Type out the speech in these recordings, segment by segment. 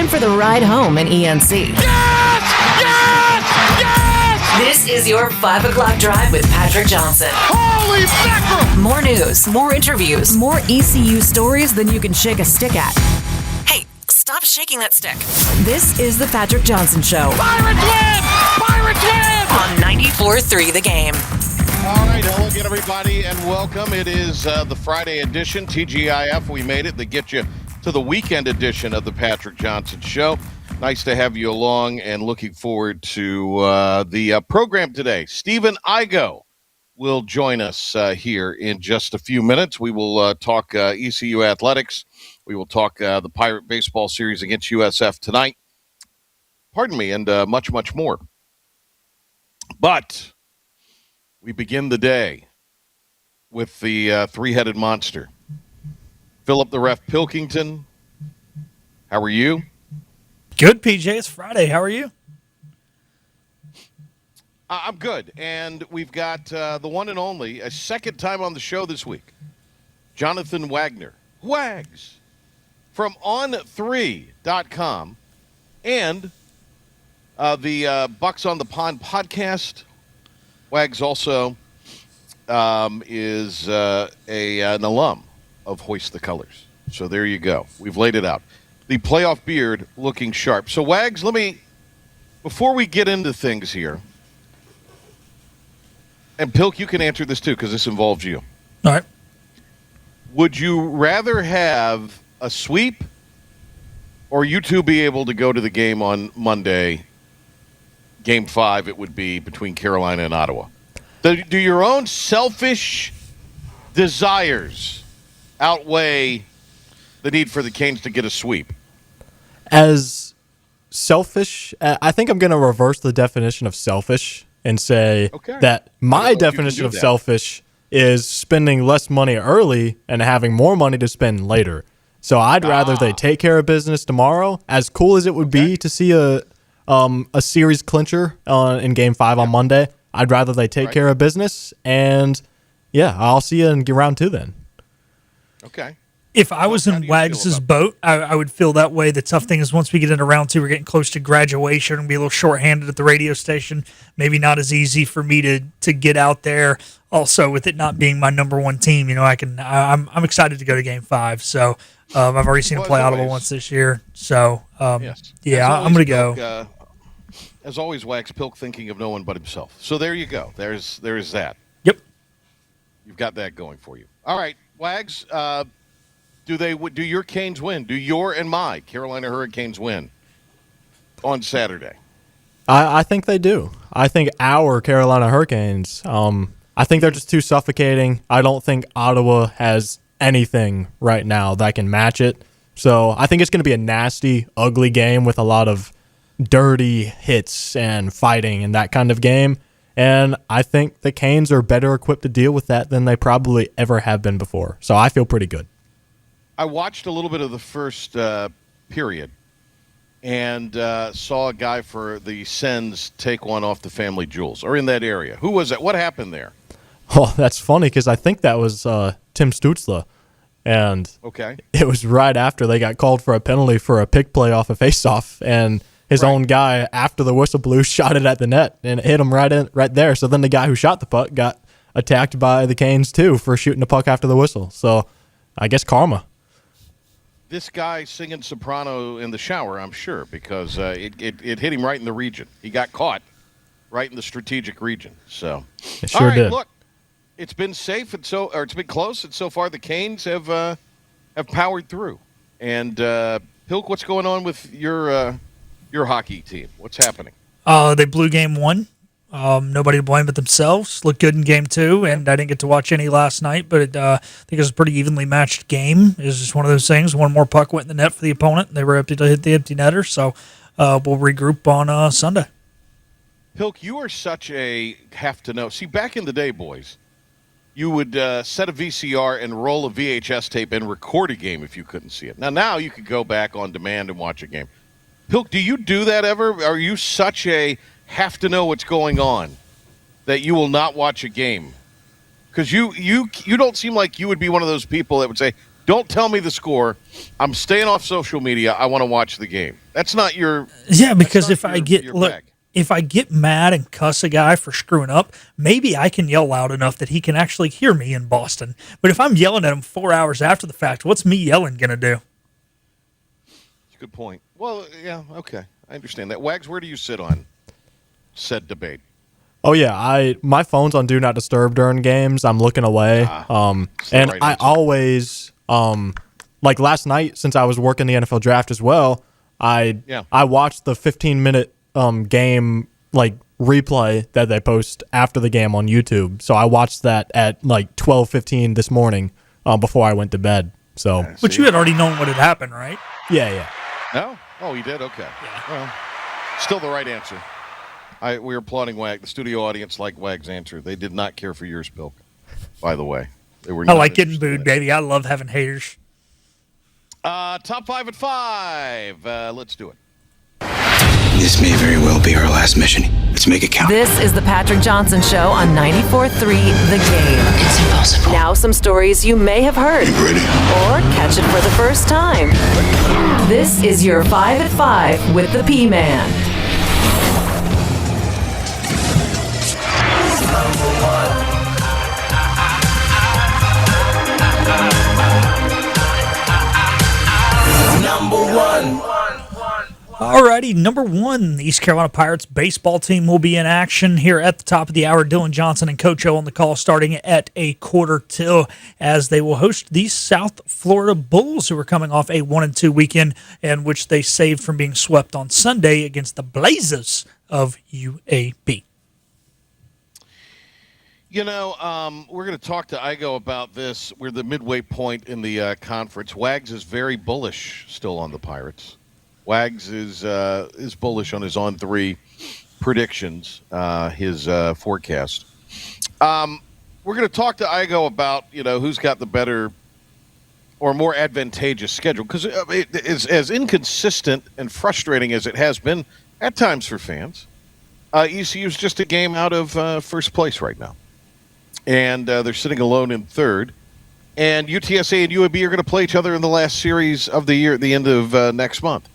time for the ride home in ENC. Yes! Yes! Yes! This is your 5 o'clock drive with Patrick Johnson. Holy mackerel! More news, more interviews, more ECU stories than you can shake a stick at. Hey, stop shaking that stick. This is the Patrick Johnson Show. Pirates win! Pirates win! On 94.3 The Game. All right, hello again, everybody, and welcome. It is the Friday edition, TGIF. We made it to get you to the weekend edition of the Patrick Johnson Show. Nice to have you along and looking forward to the program today. Stephen Igoe will join us here in just a few minutes. We will talk ECU athletics. We will talk the Pirate baseball series against USF tonight. Pardon me, and much, much more. But we begin the day with the three-headed monster. Philip the Ref Pilkington, how are you? Good, PJ. It's Friday. How are you? I'm good. And we've got the one and only, a second time on the show this week, Jonathan Wagner, Wags, from On3.com and the Bucks on the Pond podcast. Wags also is an alum of Hoist the Colors. So there you go. We've laid it out. The playoff beard looking sharp. So, Wags, before we get into things here, and Pilk, you can answer this too because this involves you. All right. Would you rather have a sweep or you two be able to go to the game on Monday? Game 5, it would be between Carolina and Ottawa. Do your own selfish desires outweigh the need for the Canes to get a sweep? As selfish, I think I'm going to reverse the definition of selfish and say that my definition of selfish is spending less money early and having more money to spend later. So I'd rather they take care of business tomorrow. As cool as it would be to see a series clincher in Game 5 on Monday, I'd rather they take care of business. And, yeah, I'll see you in round 2 then. Okay. If I was in Wags' boat, I would feel that way. The tough thing is once we get into round 2, we're getting close to graduation and be a little shorthanded at the radio station. Maybe not as easy for me to get out there. Also, with it not being my number one team, I'm excited to go to Game 5. So I've already seen him play Ottawa once this year. So yes. I'm going to go. As always, Wax Pilk thinking of no one but himself. So there you go. There's that. Yep. You've got that going for you. All right, Wags. Do your Canes win? Do your and my Carolina Hurricanes win on Saturday? I think they do. I think our Carolina Hurricanes, I think they're just too suffocating. I don't think Ottawa has anything right now that can match it. So I think it's going to be a nasty, ugly game with a lot of dirty hits and fighting and that kind of game. And I think the Canes are better equipped to deal with that than they probably ever have been before. So I feel pretty good. I watched a little bit of the first period and saw a guy for the Sens take one off the Family Jewels, or in that area. Who was it? What happened there? Oh, that's funny because I think that was Tim Stützle. And it was right after they got called for a penalty for a pick play off a faceoff, and his own guy, after the whistle blew, shot it at the net and it hit him right there. So then the guy who shot the puck got attacked by the Canes, too, for shooting the puck after the whistle. So I guess karma. This guy singing soprano in the shower, I'm sure, because it hit him right in the region. He got caught right in the strategic region. So, it sure did. Look, it's been safe it's been close, and so far the Canes have powered through. And Pilk, what's going on with your hockey team? What's happening? They blew Game 1. Nobody to blame but themselves. Looked good in Game 2, and I didn't get to watch any last night, but I think it was a pretty evenly matched game. It was just one of those things. One more puck went in the net for the opponent. They were able to hit the empty netter, so we'll regroup on Sunday. Pilk, you are such a have-to-know. See, back in the day, boys, you would set a VCR and roll a VHS tape and record a game if you couldn't see it. Now you could go back on demand and watch a game. Pilk, do you do that ever? Are you such a have to know what's going on that you will not watch a game? Because you don't seem like you would be one of those people that would say, Don't tell me the score. I'm staying off social media. I want to watch the game. That's not your. Yeah, because if I get if I get mad and cuss a guy for screwing up, maybe I can yell loud enough that he can actually hear me in Boston. But if I'm yelling at him 4 hours after the fact, what's me yelling going to do? Good point. Well, yeah, okay. I understand that. Wags, where do you sit on said debate? Oh, yeah. My phone's on Do Not Disturb during games. I'm looking away. And right I always, like last night, since I was working the NFL draft as well, I watched the 15-minute game like replay that they post after the game on YouTube. So I watched that at like 12:15 this morning before I went to bed. So, but you had already known what had happened, right? Yeah. No? Oh, you did? Okay. Yeah. Well, still the right answer. We were applauding Wag. The studio audience liked Wag's answer. They did not care for yours, Bill. By the way, they were. I like getting booed, baby. I love having haters. Top 5 at 5. Let's do it. This may very well be our last mission. Let's make it count. This is the Patrick Johnson Show on 94.3 The Game. It's impossible. Now some stories you may have heard. You ready? Or catch it for the first time. This is your 5 at 5 with the P-Man. Number one. Alrighty, number 1, the East Carolina Pirates baseball team will be in action here at the top of the hour. Dylan Johnson and Coach O on the call starting at 1:15 as they will host the South Florida Bulls, who are coming off a 1-2 weekend in which they saved from being swept on Sunday against the Blazers of UAB. You know, we're going to talk to Igoe about this. We're the midway point in the conference. Wags is very bullish still on the Pirates. Wags is bullish on his on-3 predictions, his forecast. We're going to talk to Igoe about, who's got the better or more advantageous schedule, because it is as inconsistent and frustrating as it has been at times for fans. ECU is just a game out of first place right now, and they're sitting alone in third. And UTSA and UAB are going to play each other in the last series of the year at the end of next month.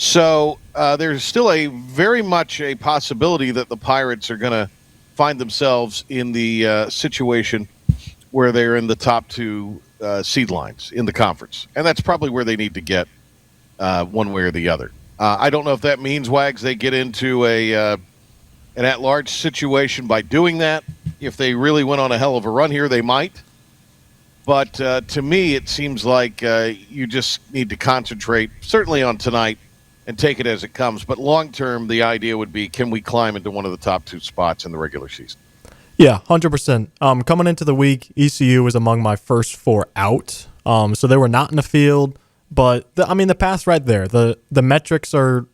So there's still very much a possibility that the Pirates are going to find themselves in the situation where they're in the top 2 seed lines in the conference. And that's probably where they need to get one way or the other. I don't know if that means, Wags, they get into an at-large situation by doing that. If they really went on a hell of a run here, they might. But to me, it seems like you just need to concentrate, certainly on tonight, and take it as it comes. But long-term, the idea would be, can we climb into one of the top 2 spots in the regular season? Yeah, 100%. Coming into the week, ECU was among my first 4 out. So they were not in the field. But, the path's right there. The metrics are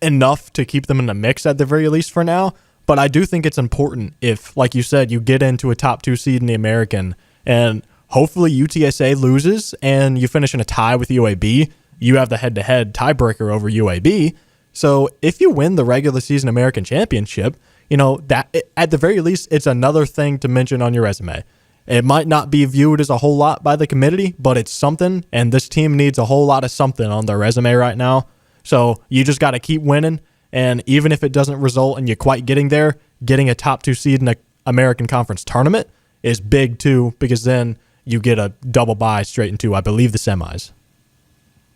enough to keep them in the mix at the very least for now. But I do think it's important if, like you said, you get into a top 2 seed in the American, and hopefully UTSA loses and you finish in a tie with UAB. You have the head-to-head tiebreaker over UAB. So if you win the regular season American Championship, that at the very least, it's another thing to mention on your resume. It might not be viewed as a whole lot by the committee, but it's something, and this team needs a whole lot of something on their resume right now. So you just got to keep winning, and even if it doesn't result in you quite getting there, getting a top 2 seed in the American Conference tournament is big too, because then you get a double bye straight into, I believe, the semis.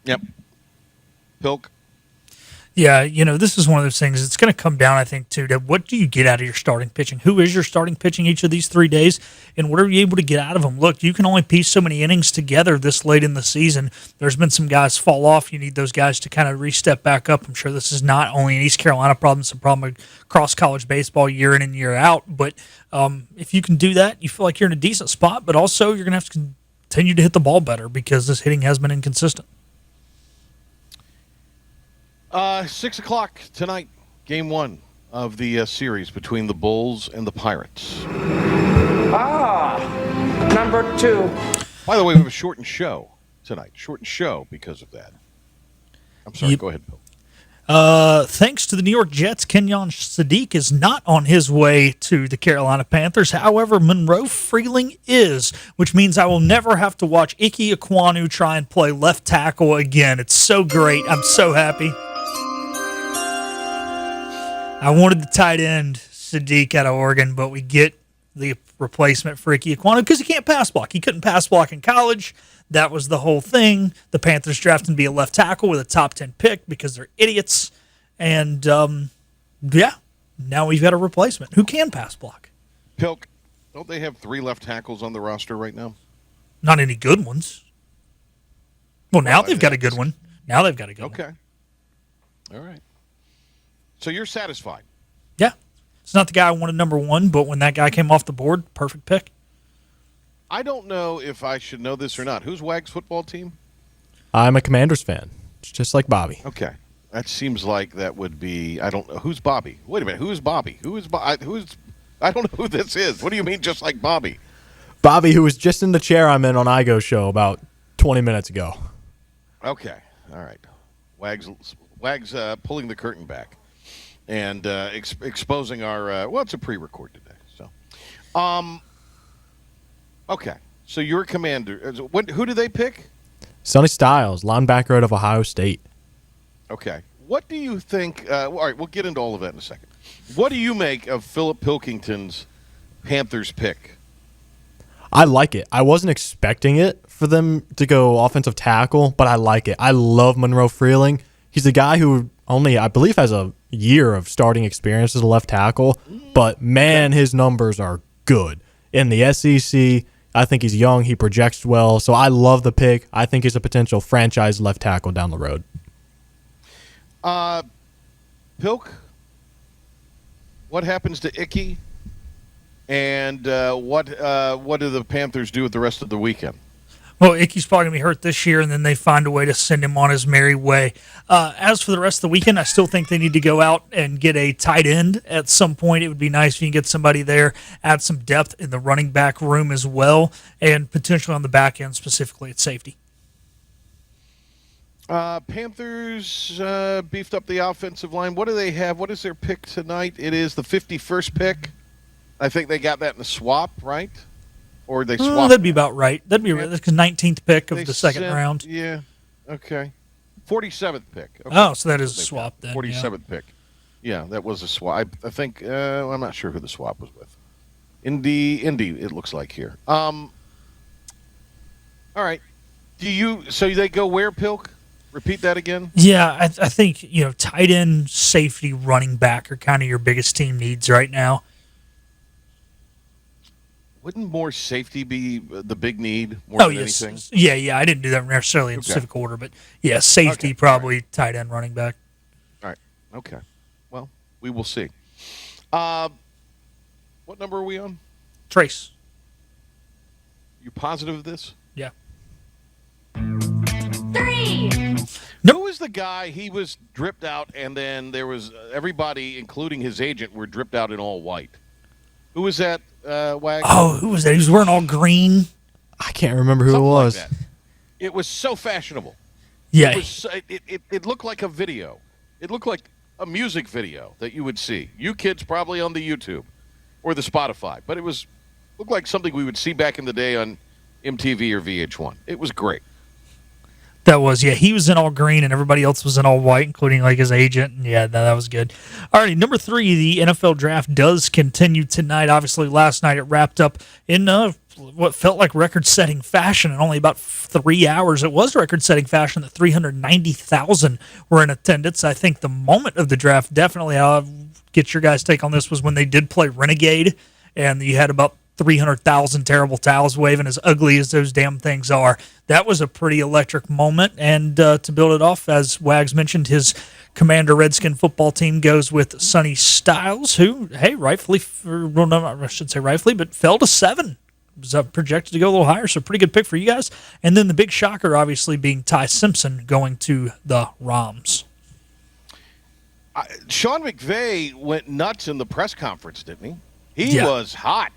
Yep. Pilk. Yeah, this is one of those things. It's going to come down, I think, to what do you get out of your starting pitching? Who is your starting pitching each of these 3 days? And what are you able to get out of them? Look, you can only piece so many innings together this late in the season. There's been some guys fall off. You need those guys to kind of re-step back up. I'm sure this is not only an East Carolina problem, it's a problem across college baseball year in and year out. But if you can do that, you feel like you're in a decent spot. But also, you're going to have to continue to hit the ball better because this hitting has been inconsistent. 6 o'clock tonight, game 1 of the series between the Bulls and the Pirates. Number 2. By the way, we have a shortened show tonight. Shortened show because of that. I'm sorry, Go ahead, Bill. Thanks to the New York Jets, Kenyon Sadiq is not on his way to the Carolina Panthers. However, Monroe Freeling is, which means I will never have to watch Ike Ekwonu try and play left tackle again. It's so great. I'm so happy. I wanted the tight end Sadiq out of Oregon, but we get the replacement for Ike Ekwonu because he can't pass block. He couldn't pass block in college. That was the whole thing. The Panthers drafted him to be a left tackle with a top 10 pick because they're idiots. And, now we've got a replacement who can pass block. Pilk, don't they have 3 left tackles on the roster right now? Not any good ones. Well, now they've got a good one. Now they've got a good one. Okay. All right. So you're satisfied? Yeah. It's not the guy I wanted number 1, but when that guy came off the board, perfect pick. I don't know if I should know this or not. Who's Wag's football team? I'm a Commanders fan, just like Bobby. Okay. That seems like that would be, I don't know. Who's Bobby? Wait a minute. Who's Bobby? I don't know who this is. What do you mean just like Bobby? Bobby, who was just in the chair I'm in on Igoe show about 20 minutes ago. Okay. All right. Wag's pulling the curtain back and exposing our, it's a pre-record today. So, okay, so you're a Commander. Who do they pick? Sonny Styles, linebacker out of Ohio State. Okay. What do you think? All right, we'll get into all of that in a second. What do you make of Philip Pilkington's Panthers pick? I like it. I wasn't expecting it for them to go offensive tackle, but I like it. I love Monroe Freeling. He's a guy who only, I believe, has a year of starting experience as a left tackle, but, man, his numbers are good. In the SEC, I think he's young. He projects well. So I love the pick. I think he's a potential franchise left tackle down the road. Pilk, what happens to Icky? And what do the Panthers do with the rest of the weekend? Well, Icky's probably going to be hurt this year, and then they find a way to send him on his merry way. As for the rest of the weekend, I still think they need to go out and get a tight end at some point. It would be nice if you can get somebody there, add some depth in the running back room as well, and potentially on the back end, specifically at safety. Panthers beefed up the offensive line. What do they have? What is their pick tonight? It is the 51st pick. I think they got that in the swap, right? Or they swapped. That'd be about right. That'd be right. That's the 19th pick of the second round. Yeah. Okay. 47th pick. Okay. Oh, so that is a swap then. 47th pick. Yeah, that was a swap. I think I'm not sure who the swap was with. Indy. It looks like here. All right. So they go where, Pilk? Repeat that again. Yeah, I think tight end, safety, running back are kind of your biggest team needs right now. Wouldn't more safety be the big need more than anything? Yeah. I didn't do that necessarily in specific order, but yeah, safety, probably tight end, running back. All right. Okay. Well, we will see. What number are we on? Trace. You positive of this? Yeah. 3. Who was the guy? He was dripped out, and then there was everybody, including his agent, were dripped out in all white. Who was that? Wag? Oh, who was that? He was wearing all green. I can't remember who Something it was. Like that. It was so fashionable. Yeah. It looked like a video. It looked like a music video that you would see. You kids probably on the YouTube or the Spotify. But looked like something we would see back in the day on MTV or VH1. It was great. That was, he was in all green and everybody else was in all white, including like his agent. And that was good. All right, number 3, the NFL draft does continue tonight. Obviously, last night it wrapped up in what felt like record-setting fashion in only about 3 hours. It was record-setting fashion that 390,000 were in attendance. I think the moment of the draft, definitely, I'll get your guys' take on this, was when they did play Renegade, and you had about 300,000 terrible towels waving, as ugly as those damn things are. That was a pretty electric moment, and to build it off, as Wags mentioned, his Commander Redskin football team goes with Sonny Styles, who, rightfully, I shouldn't say rightfully, but fell to 7. Was projected to go a little higher, so pretty good pick for you guys. And then the big shocker, obviously, being Ty Simpson going to the Rams. Sean McVay went nuts in the press conference, didn't he? He was hot.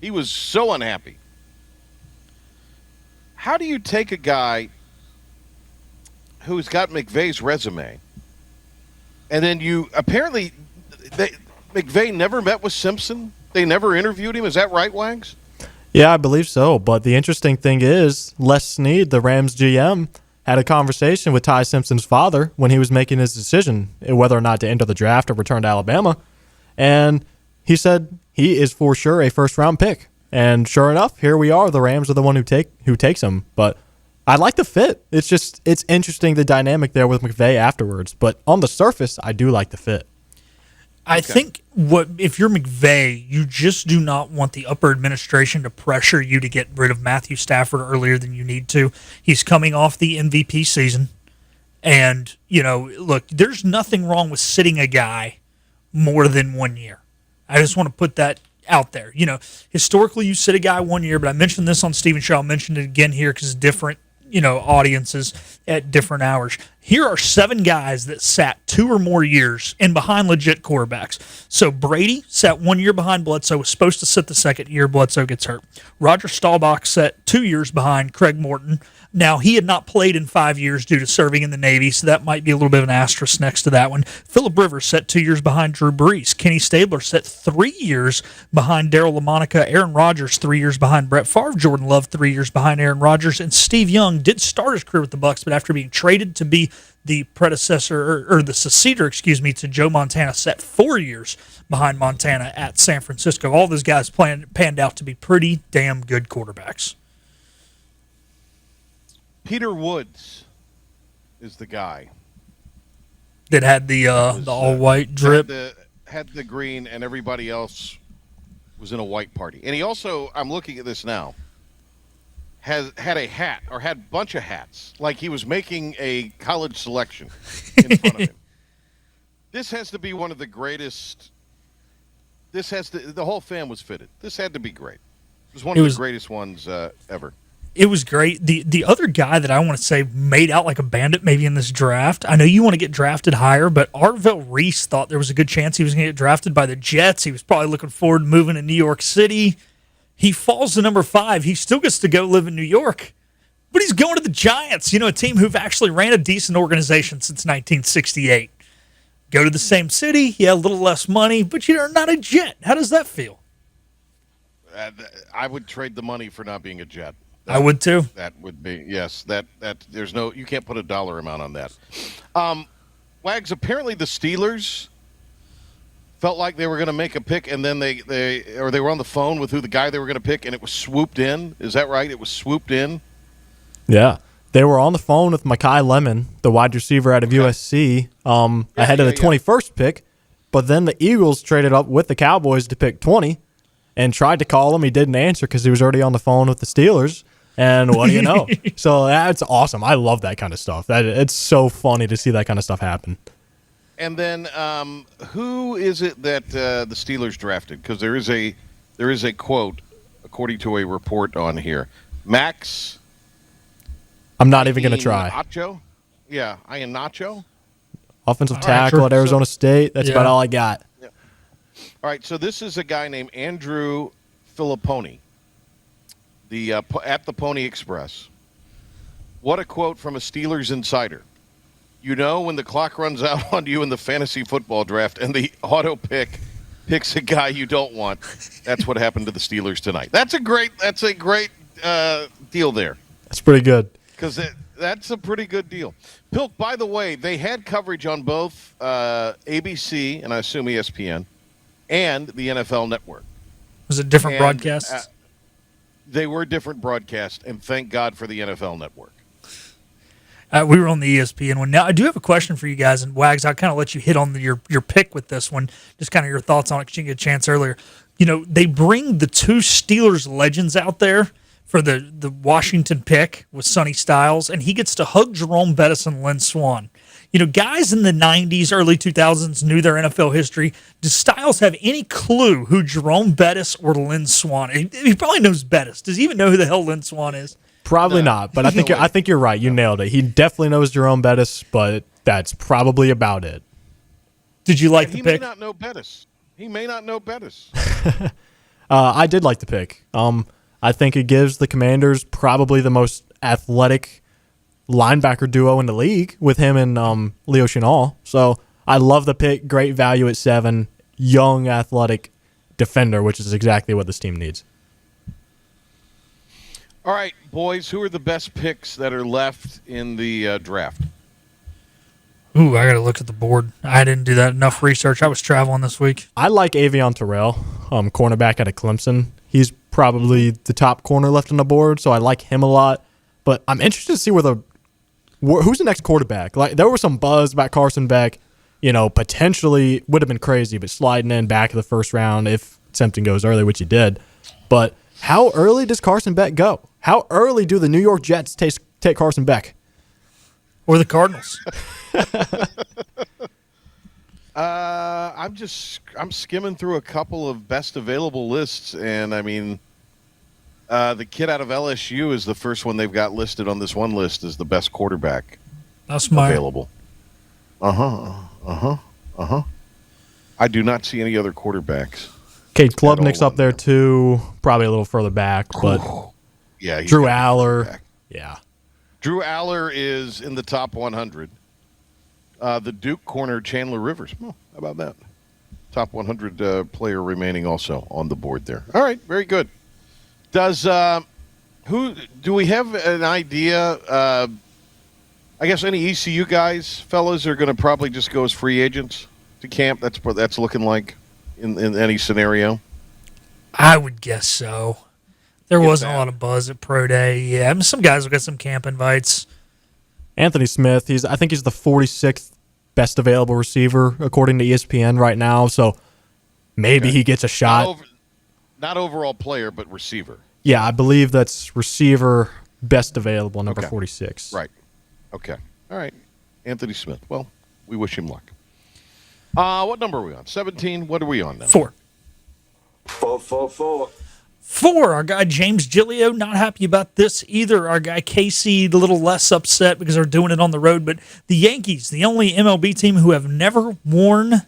He was so unhappy. How do you take a guy who's got McVay's resume And then McVay never met with Simpson. They never interviewed him. Is that right, Wags? Yeah, I believe so. But the interesting thing is, Les Snead, the Rams GM, had a conversation with Ty Simpson's father when he was making his decision whether or not to enter the draft or return to Alabama. And he said he is for sure a first-round pick. And sure enough, here we are. The Rams are the one who takes him. But I like the fit. It's interesting, the dynamic there with McVay afterwards. But on the surface, I do like the fit. I think if you're McVay, you just do not want the upper administration to pressure you to get rid of Matthew Stafford earlier than you need to. He's coming off the MVP season. And, look, there's nothing wrong with sitting a guy more than 1 year. I just want to put that out there. Historically, you sit a guy 1 year, but I mentioned this on Stephen Shaw. I'll mention it again here because it's different, audiences at different hours. Here are 7 guys that sat 2 or more years and behind legit quarterbacks. So Brady sat 1 year behind Bledsoe, was supposed to sit the second year. Bledsoe gets hurt. Roger Staubach sat 2 years behind Craig Morton. Now, he had not played in 5 years due to serving in the Navy, so that might be a little bit of an asterisk next to that one. Phillip Rivers sat 2 years behind Drew Brees. Kenny Stabler sat 3 years behind Darryl LaMonica. Aaron Rodgers, 3 years behind Brett Favre. Jordan Love, 3 years behind Aaron Rodgers. And Steve Young did start his career with the Bucs, but after being traded to be the predecessor, or the successor, to Joe Montana, sat 4 years behind Montana at San Francisco. All those guys panned out to be pretty damn good quarterbacks. Peter Woods is the guy that had the all-white drip. Had the green, and everybody else was in a white party. And he also, I'm looking at this now, had a hat, or had a bunch of hats, like he was making a college selection in front of him. This has to be one of the greatest. The whole fan was fitted. This had to be great. It was one of the greatest ones ever. It was great. The other guy that I want to say made out like a bandit maybe in this draft, I know you want to get drafted higher, but Arvell Reese thought there was a good chance he was going to get drafted by the Jets. He was probably looking forward to moving to New York City. He falls to number 5. He still gets to go live in New York, but he's going to the Giants, a team who've actually ran a decent organization since 1968. Go to the same city, a little less money, but you're not a Jet. How does that feel? I would trade the money for not being a Jet. I would too. That would be, yes. That there's no, you can't put a dollar amount on that. Wags, apparently the Steelers felt like they were going to make a pick, and then they were on the phone with the guy they were going to pick, and it was swooped in. Is that right? It was swooped in. Yeah, they were on the phone with Mekhi Lemon, the wide receiver out of USC, ahead of the 21st pick. But then the Eagles traded up with the Cowboys to pick 20, and tried to call him. He didn't answer because he was already on the phone with the Steelers. And what do you know? So that's awesome. I love that kind of stuff. It's so funny to see that kind of stuff happen. And then who is it that the Steelers drafted? Because there is a quote, according to a report on here. Max. I'm not even going to try. Nacho? Yeah, Nacho. Offensive tackle at Arizona State. That's about all I got. Yeah. All right, so this is a guy named Andrew Filipponi. At the Pony Express. What a quote from a Steelers insider. When the clock runs out on you in the fantasy football draft and the auto pick picks a guy you don't want, that's what happened to the Steelers tonight. That's a great deal there. That's pretty good. Because that's a pretty good deal. Pilk, by the way, they had coverage on both ABC, and I assume ESPN, and the NFL Network. Was it different broadcasts? They were different broadcasts, and thank God for the NFL Network. We were on the ESPN one. Now, I do have a question for you guys, and Wags, I'll kind of let you hit on your pick with this one, just kind of your thoughts on it because you didn't get a chance earlier. They bring the 2 Steelers legends out there for the Washington pick with Sonny Styles, and he gets to hug Jerome Bettis and Lynn Swann. Guys in the 90s, early 2000s knew their NFL history. Does Styles have any clue who Jerome Bettis or Lynn Swann is? He probably knows Bettis. Does he even know who the hell Lynn Swann is? Probably not, but I think you're right. You nailed it. He definitely knows Jerome Bettis, but that's probably about it. Did you like the pick? He may not know Bettis. I did like the pick. I think it gives the Commanders probably the most athletic linebacker duo in the league with him and Leo Chenal. So I love the pick. Great value at 7. Young, athletic defender, which is exactly what this team needs. All right, boys, who are the best picks that are left in the draft? Ooh, I got to look at the board. I didn't do that enough research. I was traveling this week. I like Avion Terrell, cornerback out of Clemson. He's probably the top corner left on the board, so I like him a lot. But I'm interested to see who's the next quarterback. Like, there was some buzz about Carson Beck. Potentially would have been crazy, but sliding in back of the first round if something goes early, which he did. But how early does Carson Beck go? How early do the New York Jets take Carson Beck? Or the Cardinals? I'm skimming through a couple of best available lists, and I mean, the kid out of LSU is the first one they've got listed on this one list as the best quarterback available. I do not see any other quarterbacks. Cade Klubnik's up there too, probably a little further back, but yeah, Drew Aller. Yeah. Drew Aller is in the top 100. The Duke corner, Chandler Rivers. How about that? Top 100 player remaining also on the board there. All right, very good. Do we have an idea? I guess any ECU guys, fellas, are going to probably just go as free agents to camp. That's what that's looking like in any scenario. I would guess so. There wasn't a lot of buzz at Pro Day. Yeah, I mean, some guys will get some camp invites. Anthony Smith, I think he's the 46th best available receiver according to ESPN right now. So maybe he gets a shot. Not overall player, but receiver. Yeah, I believe that's receiver best available, number 46. Right. Okay. All right. Anthony Smith. Well, we wish him luck. What number are we on? 17. What are we on now? 4. 4. 4. Our guy James Giglio, not happy about this either. Our guy Casey, a little less upset because they're doing it on the road. But the Yankees, the only MLB team who have never worn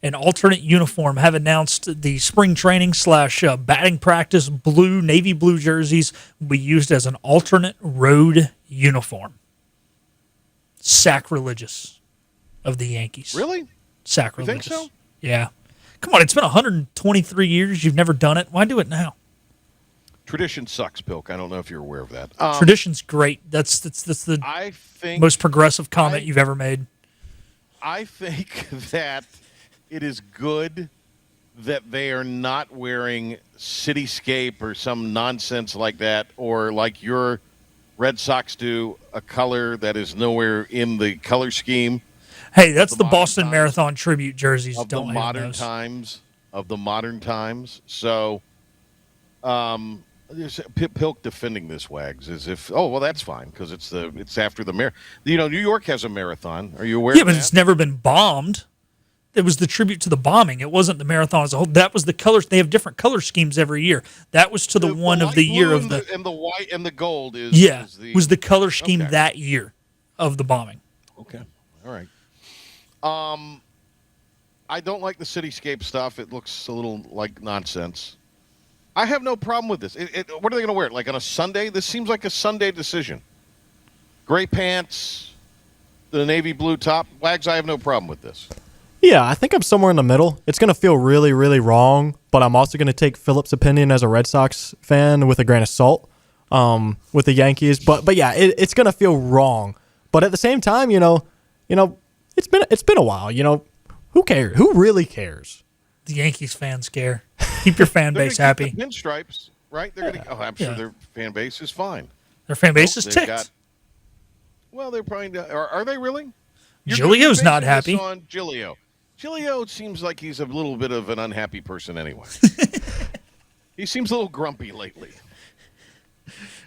an alternate uniform, have announced the spring training / batting practice navy blue jerseys will be used as an alternate road uniform. Sacrilegious of the Yankees. Really? Sacrilegious. You think so? Yeah. Come on, it's been 123 years. You've never done it. Why do it now? Tradition sucks, Pilk. I don't know if you're aware of that. Tradition's great. That's the most progressive comment you've ever made. I think that it is good that they are not wearing Cityscape or some nonsense like that, or like your Red Sox do, a color that is nowhere in the color scheme. Hey, that's the Boston Marathon tribute jerseys. Of the modern times. So, there's Pilk defending this, Wags, as if, that's fine because it's after the marathon. New York has a marathon. Are you aware? Yeah, of but that? it's never been bombed. It was the tribute to the bombing. It wasn't the marathon as a whole. That was the colors. They have different color schemes every year. That was to the one of the year of the and the white and the gold is was the color scheme that year of the bombing. Okay, all right. I don't like the Cityscape stuff. It looks a little like nonsense. I have no problem with this. What are they going to wear? Like on a Sunday? This seems like a Sunday decision. Gray pants, the navy blue top. Wags, I have no problem with this. Yeah, I think I'm somewhere in the middle. It's going to feel really, really wrong, but I'm also going to take Philip's opinion as a Red Sox fan with a grain of salt with the Yankees. But yeah, it's going to feel wrong. But at the same time, it's been a while. Who cares? Who really cares? The Yankees fans care. Keep your fan base happy. The pinstripes, right? They're going to. I'm sure their fan base is fine. Their fan base is ticked. They're probably. Are they really? Giglio's not happy. On Giglio. Giglio seems like he's a little bit of an unhappy person anyway. He seems a little grumpy lately.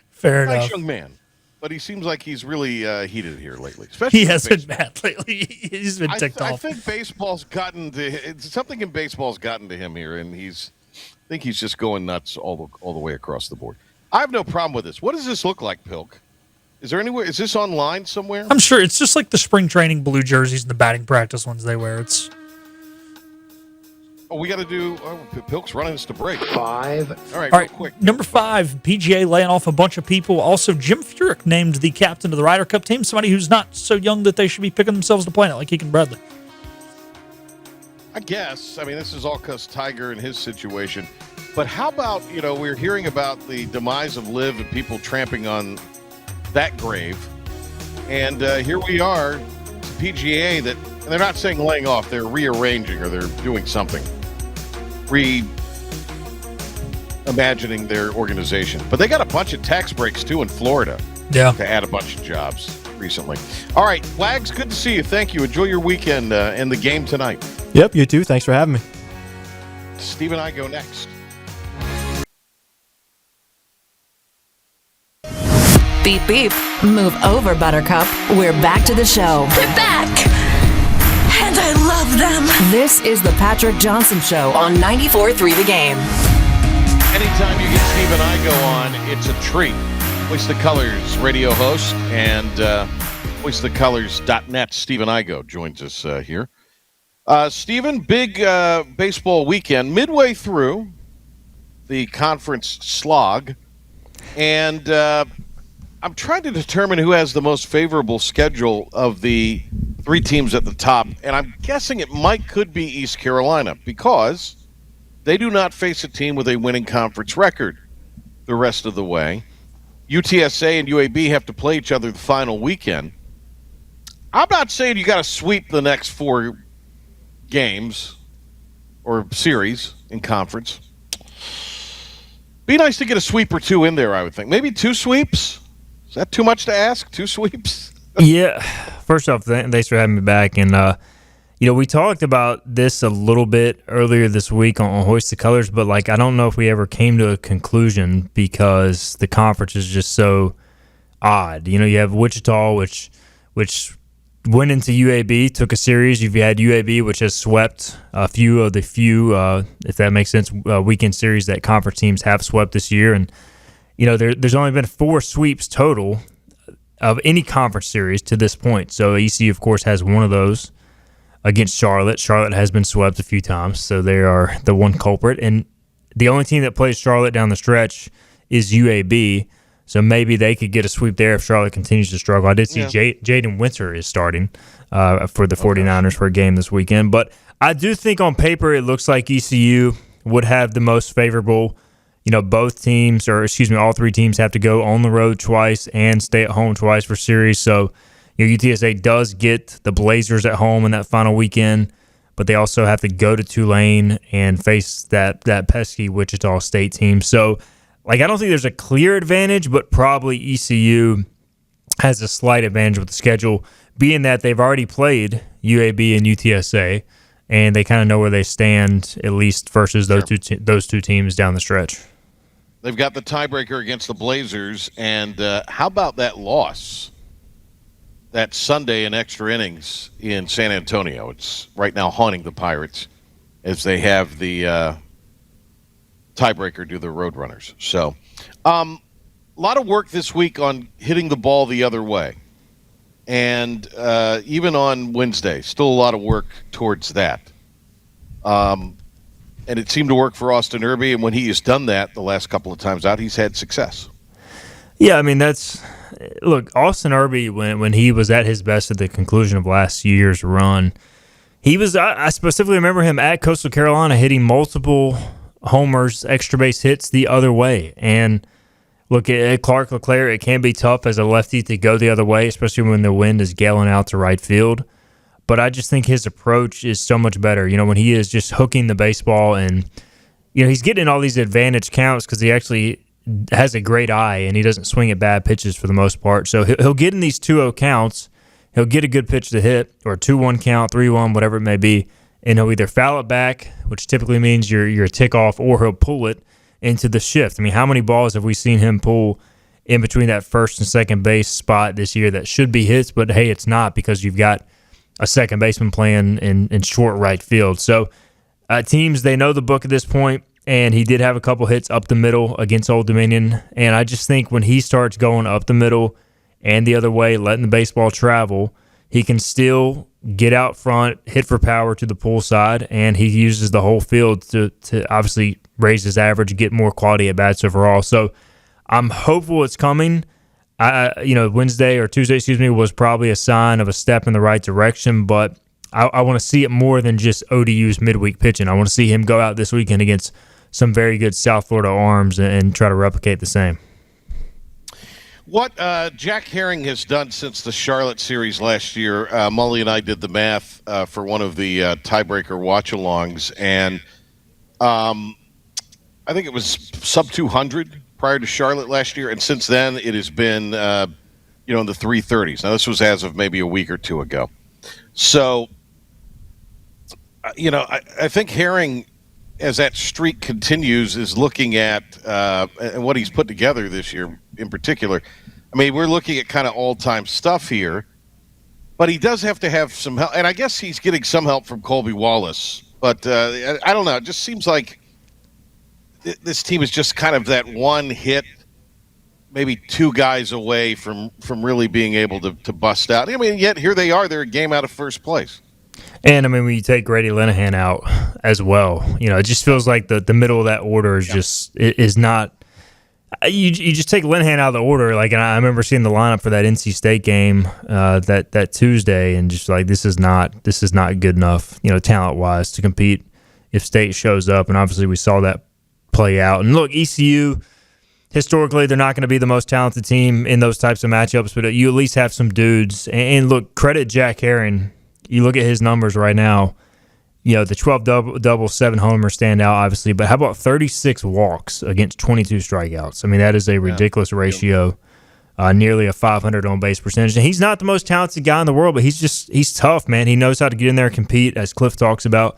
Fair enough. Nice young man. But he seems like he's really heated here lately. Especially he has been mad lately. He's been ticked off. I think baseball's gotten to something in baseball's gotten to him here, and I think he's just going nuts all the way across the board. I have no problem with this. What does this look like, Pilk? Is there anywhere? Is this online somewhere? I'm sure it's just like the spring training blue jerseys and the batting practice ones they wear. It's. We got to do. Pilk's running us to break. 5. All right. Quick. Number 5, PGA laying off a bunch of people. Also, Jim Furyk named the captain of the Ryder Cup team, somebody who's not so young that they should be picking themselves to play it, like Keegan Bradley. I guess. I mean, this is all because Tiger and his situation. But how about, we're hearing about the demise of Liv and people tramping on that grave. And here we are, PGA, that and they're not saying laying off, they're rearranging or they're doing something. Reimagining their organization. But they got a bunch of tax breaks, too, in Florida. Yeah. To add a bunch of jobs recently. All right, Wags, good to see you. Thank you. Enjoy your weekend and the game tonight. Yep, you too. Thanks for having me. Steve and I go next. Beep, beep. Move over, Buttercup. We're back to the show. They're back! And I love them. This is the Patrick Johnson Show on 94.3 The Game. Anytime you get Steve and I go on, it's a treat. Voice the Colors radio host and voicethecolors.net Stephen Igoe joins us here. Stephen, big baseball weekend, midway through the conference slog, and I'm trying to determine who has the most favorable schedule of the three teams at the top, and I'm guessing it could be East Carolina because they do not face a team with a winning conference record the rest of the way. UTSA and UAB have to play each other the final weekend. I'm not saying you got to sweep the next 4 games or series in conference. Be nice to get a sweep or 2 in there, I would think. Maybe 2 sweeps? Is that too much to ask? 2 sweeps? Yeah. First off, thanks for having me back. And, we talked about this a little bit earlier this week on Hoist the Colors, but, I don't know if we ever came to a conclusion because the conference is just so odd. You have Wichita, which went into UAB, took a series. You've had UAB, which has swept a few, if that makes sense, weekend series that conference teams have swept this year. And, there's only been 4 sweeps total of any conference series to this point. So ECU, of course, has one of those against Charlotte. Charlotte has been swept a few times, so they are the one culprit. And the only team that plays Charlotte down the stretch is UAB, so maybe they could get a sweep there if Charlotte continues to struggle. I did see Jaden Winter is starting for the 49ers for a game this weekend. But I do think on paper it looks like ECU would have the most favorable. Both teams, all 3 teams have to go on the road twice and stay at home twice for series. So, UTSA does get the Blazers at home in that final weekend, but they also have to go to Tulane and face that pesky Wichita State team. So, I don't think there's a clear advantage, but probably ECU has a slight advantage with the schedule, being that they've already played UAB and UTSA, and they kind of know where they stand, at least versus those two teams down the stretch. They've got the tiebreaker against the Blazers, and how about that loss that Sunday in extra innings in San Antonio? It's right now haunting the Pirates as they have the tiebreaker to the Roadrunners. So a lot of work this week on hitting the ball the other way. And even on Wednesday, still a lot of work towards that. And it seemed to work for Austin Irby, and when he has done that the last couple of times out, he's had success. Yeah, I mean, look, Austin Irby, when he was at his best at the conclusion of last year's run, I specifically remember him at Coastal Carolina hitting multiple homers, extra base hits the other way. And look, at Clark LeClaire, it can be tough as a lefty to go the other way, especially when the wind is gailing out to right field. But I just think his approach is so much better. When he is just hooking the baseball and, he's getting all these advantage counts because he actually has a great eye and he doesn't swing at bad pitches for the most part. So he'll get in these 2-0 counts. He'll get a good pitch to hit or a 2-1 count, 3-1, whatever it may be. And he'll either foul it back, which typically means you're a tick off, or he'll pull it into the shift. I mean, how many balls have we seen him pull in between that first and second base spot this year that should be hits, but hey, it's not because you've got a second baseman playing in short right field. So teams, they know the book at this point, and he did have a couple hits up the middle against Old Dominion. And I just think when he starts going up the middle and the other way, letting the baseball travel, he can still get out front, hit for power to the pull side, and he uses the whole field to obviously raise his average, get more quality at bats overall. So I'm hopeful it's coming. Wednesday or Tuesday, was probably a sign of a step in the right direction, but I want to see it more than just ODU's midweek pitching. I want to see him go out this weekend against some very good South Florida arms and try to replicate the same. What Jack Herring has done since the Charlotte series last year, Mully and I did the math for one of the tiebreaker watch-alongs, and I think it was sub 200 prior to Charlotte last year, and since then it has been in the 330s. Now, this was as of maybe a week or two ago. So, I think Herring, as that streak continues, is looking at and what he's put together this year in particular. I mean, we're looking at kind of all-time stuff here, but he does have to have some help, and I guess he's getting some help from Colby Wallace. But I don't know. It just seems like this team is just kind of that one hit, maybe two guys away from really being able to bust out. I mean, yet here they are. They're a game out of first place. And, I mean, when you take Grady Linehan out as well, it just feels like the middle of that order is not – you just take Linehan out of the order. Like, and I remember seeing the lineup for that NC State game that Tuesday, and just like this is not good enough, talent-wise to compete if State shows up. And obviously we saw that play out. And, look, ECU – historically, they're not going to be the most talented team in those types of matchups, but you at least have some dudes. And look, credit Jack Herring. You look at his numbers right now, the 12 double, 7 homers stand out, obviously, but how about 36 walks against 22 strikeouts? I mean, that is a ridiculous ratio, nearly a 500 on-base percentage. And he's not the most talented guy in the world, but he's tough, man. He knows how to get in there and compete, as Cliff talks about.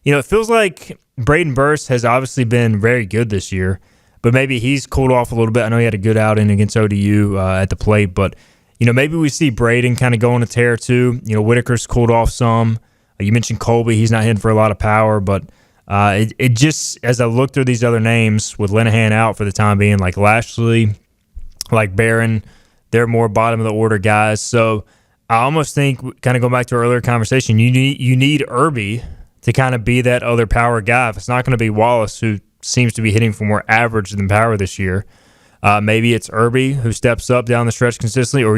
It feels like Braden Burst has obviously been very good this year, but maybe he's cooled off a little bit. I know he had a good outing against ODU at the plate, but maybe we see Braden kind of go on a tear too. Whitaker's cooled off some. You mentioned Colby; he's not hitting for a lot of power, but it just, as I look through these other names with Linehan out for the time being, like Lashley, like Barron, they're more bottom of the order guys. So I almost think, kind of go back to our earlier conversation, you need Irby to kind of be that other power guy. If it's not going to be Wallace, who seems to be hitting for more average than power this year, maybe it's Irby who steps up down the stretch consistently, or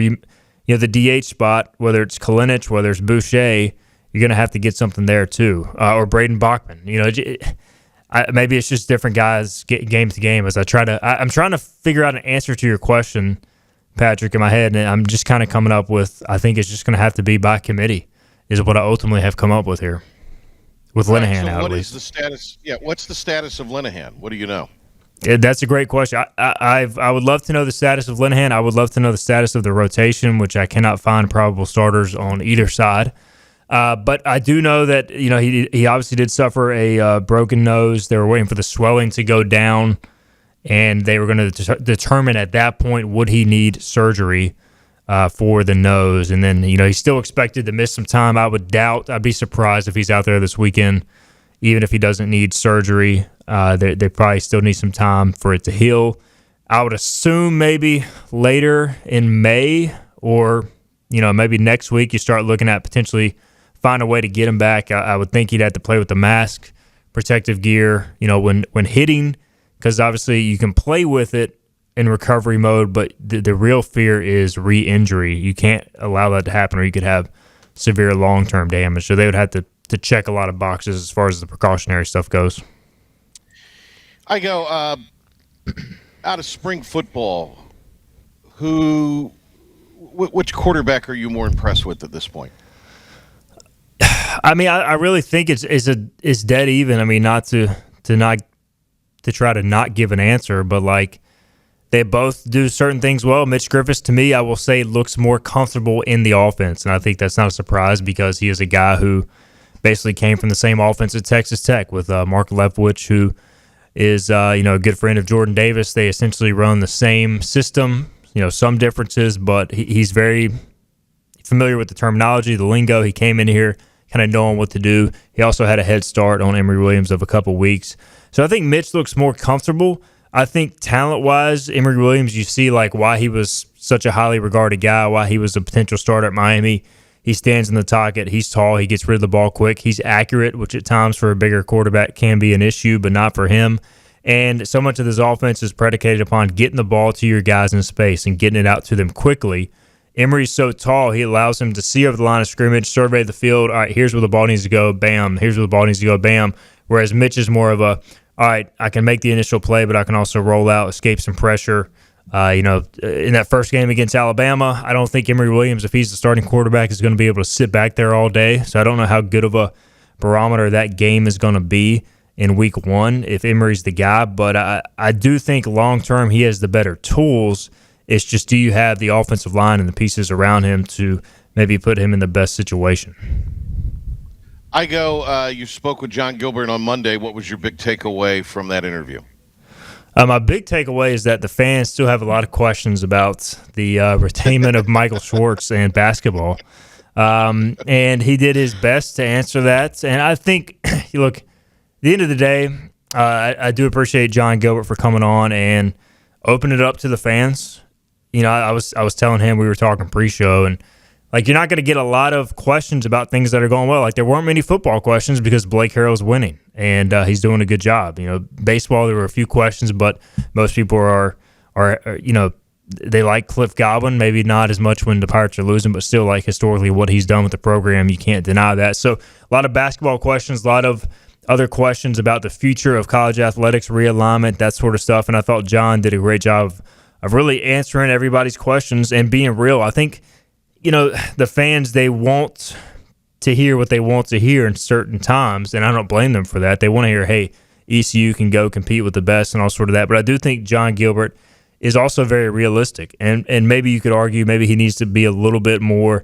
the DH spot, whether it's Kalinic, whether it's Boucher, you're going to have to get something there too, or Braden Bachman. Maybe it's just different guys game to game. As I'm trying to figure out an answer to your question, Patrick, in my head, and I'm just kind of coming up with, I think it's just going to have to be by committee, is what I ultimately have come up with here. With Linehan out, at least. What is the status? Yeah, what's the status of Linehan? What do you know? That's a great question. I would love to know the status of Linehan. I would love to know the status of the rotation, which I cannot find probable starters on either side. But I do know that he obviously did suffer a broken nose. They were waiting for the swelling to go down, and they were going to determine at that point would he need surgery for the nose. And then, he's still expected to miss some time. I'd be surprised if he's out there this weekend, even if he doesn't need surgery. They probably still need some time for it to heal. I would assume maybe later in May, or, maybe next week you start looking at potentially find a way to get him back. I would think he'd have to play with the mask, protective gear, when hitting, because obviously you can play with it in recovery mode, but the real fear is re-injury. You can't allow that to happen, or you could have severe long-term damage. So they would have to check a lot of boxes as far as the precautionary stuff goes. I go out of spring football. Which quarterback are you more impressed with at this point? I mean, I really think it's dead even. I mean, not to try to not give an answer, but like, they both do certain things well. Mitch Griffiths, to me, I will say, looks more comfortable in the offense, and I think that's not a surprise because he is a guy who basically came from the same offense at Texas Tech with Mark Leftwich, who is a good friend of Jordan Davis. They essentially run the same system, some differences, but he's very familiar with the terminology, the lingo. He came in here kind of knowing what to do. He also had a head start on Emory Williams of a couple weeks. So I think Mitch looks more comfortable. I think talent-wise, Emory Williams, you see like why he was such a highly regarded guy, why he was a potential starter at Miami. He stands in the pocket. He's tall. He gets rid of the ball quick. He's accurate, which at times for a bigger quarterback can be an issue, but not for him. And so much of this offense is predicated upon getting the ball to your guys in space and getting it out to them quickly Emory's so tall, he allows him to see over the line of scrimmage, survey the field. All right, here's where the ball needs to go, bam. Here's where the ball needs to go, bam. Whereas Mitch is more of a, all right, I can make the initial play, but I can also roll out, escape some pressure. In that first game against Alabama, I don't think Emory Williams, if he's the starting quarterback, is going to be able to sit back there all day. So I don't know how good of a barometer that game is going to be in week one if Emory's the guy. But I do think long-term he has the better tools. It's just, do you have the offensive line and the pieces around him to maybe put him in the best situation? Igoe, you spoke with John Gilbert on Monday. What was your big takeaway from that interview? My big takeaway is that the fans still have a lot of questions about the retainment of Michael Schwartz and basketball. And he did his best to answer that. And I think, look, at the end of the day, I do appreciate John Gilbert for coming on and opening it up to the fans. I was telling him, we were talking pre-show, and you're not going to get a lot of questions about things that are going well. There weren't many football questions because Blake Harrell's winning, and he's doing a good job. Baseball, there were a few questions, but most people are they like Cliff Godwin, maybe not as much when the Pirates are losing, but still historically what he's done with the program. You can't deny that. So a lot of basketball questions, a lot of other questions about the future of college athletics, realignment, that sort of stuff. And I thought John did a great job of really answering everybody's questions and being real. I think, the fans, they want to hear what they want to hear in certain times, and I don't blame them for that. They want to hear, hey, ECU can go compete with the best and all sort of that. But I do think John Gilbert is also very realistic, and maybe you could argue maybe he needs to be a little bit more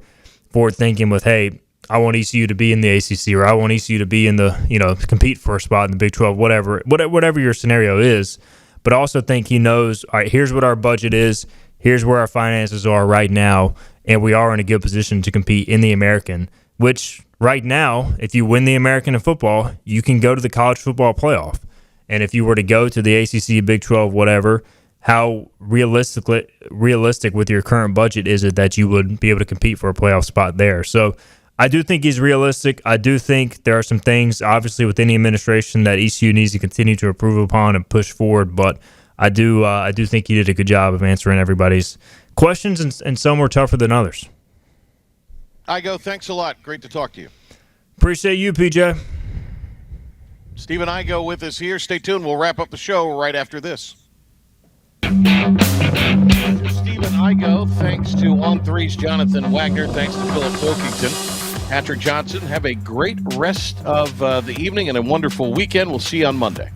forward-thinking with, hey, I want ECU to be in the ACC, or I want ECU to be in the, compete for a spot in the Big 12, whatever your scenario is. But I also think he knows, all right, here's what our budget is, here's where our finances are right now, and we are in a good position to compete in the American, which right now, if you win the American in football, you can go to the college football playoff. And if you were to go to the ACC, Big 12, whatever, how realistic with your current budget is it that you would be able to compete for a playoff spot there? So I do think he's realistic. I do think there are some things, obviously, within the administration that ECU needs to continue to improve upon and push forward. But I do think he did a good job of answering everybody's questions, and some were tougher than others. Igoe, thanks a lot. Great to talk to you. Appreciate you, PJ. Stephen Igoe with us here. Stay tuned. We'll wrap up the show right after this. Stephen Igoe, thanks to On3's Jonathan Wagner, thanks to Philip Wilkington, Patrick Johnson. Have a great rest of the evening and a wonderful weekend. We'll see you on Monday.